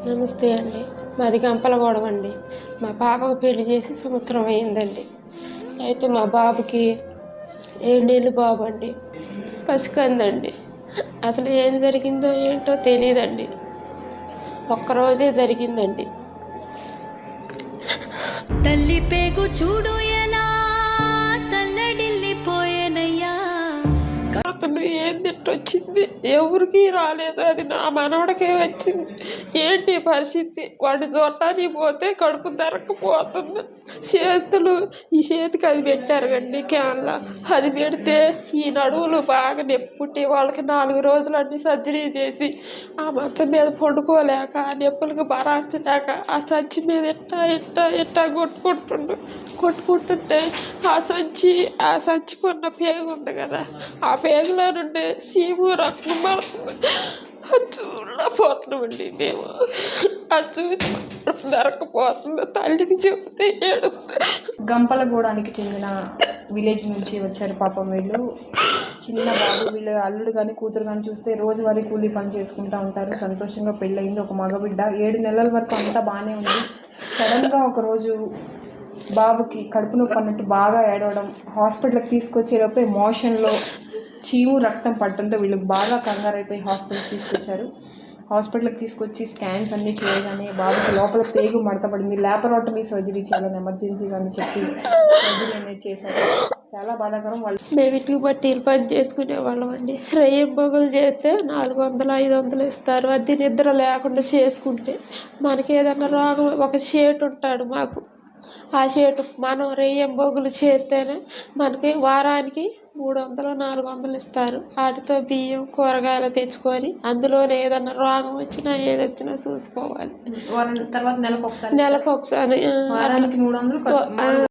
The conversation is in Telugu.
నమస్తే అండి. మాది గంపలగూడెం అండి. మా పాపకు పెళ్లి చేసి సంవత్సరం అయిందండి. అయితే మా బాబుకి 7 నెలలు బాబు అండి. పసికందండి. అసలు ఏం జరిగిందో ఏంటో తెలియదండి. ఒక్కరోజే జరిగిందండి. తల్లి పేగు చూడు ఎలా తల్లడిల్లిపోయేనయ్యా. అతను ఏం తిట్టొచ్చింది, ఎవరికి రాలేదు. అది నా మనవడికే వచ్చింది. ఏంటి పరిస్థితి? వాడిని చూడటానికి పోతే కడుపు దరక్కపోతుంది. చేతులు ఈ చేతికి అది పెట్టారు కండి క్యాన్లా. అది పెడితే ఈ నడువులు బాగా నొప్పి పుట్టి వాళ్ళకి 4 రోజులు అన్ని సర్జరీ చేసి ఆ మంచం మీద పండుకోలేక ఆ నొప్పులకు భరాంచలేక ఆ సంచి మీద ఎట్టా కొట్టుకుంటుంటే ఆ సంచి కొన్న పేగు ఉంది కదా, ఆ పేగులో నుండి సీము రక్తం పడుతుంది. అది చూడలేకపోతున్నామండి మేము. అది చూసి దొరకపోతుంది. తల్లికి చెబితే ఏడుస్తుంది. గంపలగూడానికి చెందిన విలేజ్ నుంచి వచ్చారు పాపం వీళ్ళు. చిన్న బాబు, వీళ్ళు అల్లుడు కానీ కూతురు కానీ చూస్తే రోజువారీ కూలీ పని చేసుకుంటూ ఉంటారు. సంతోషంగా పెళ్ళయింది, ఒక మగబిడ్డ. 7 నెలల వరకు అంతా బాగానే ఉంది. సడన్గా ఒకరోజు బాబుకి కడుపు నొప్పి అన్నట్టు బాగా ఏడవడం, హాస్పిటల్కి తీసుకొచ్చేలోపే మోషన్లో చీము రక్తం పడటంతో వీళ్ళకి బాగా కంగారైపోయి హాస్పిటల్కి తీసుకొచ్చారు. హాస్పిటల్కి తీసుకొచ్చి స్కాన్స్ అన్నీ చేయగానే బాబుకి లోపల పేగు మడతపడింది. ల్యాపరాటమీ సర్జరీ చేయాలని ఎమర్జెన్సీగా అని చెప్పి సర్జరీ అనేది చేశారు. చాలా బాధాకరం. మేము ఇటుకు బట్టీలు పని చేసుకునే వాళ్ళం అండి. రెయ్యం బొగులు చేస్తే 400, 500 ఇస్తారు. అది నిద్ర లేకుండా చేసుకుంటే మనకి ఏదైనా రోగం. ఒక షేట్ ఉంటాడు మాకు. ఆ షేటు మనం రెయ్యం బొగులు చేస్తేనే మనకి వారానికి 300, 400 ఇస్తారు. వాటితో బియ్యం కూరగాయలు తెచ్చుకొని అందులోనే ఏదన్నా రోగం వచ్చినా ఏదొచ్చినా చూసుకోవాలి. తర్వాత నెలకు ఒకసారి వారానికి 300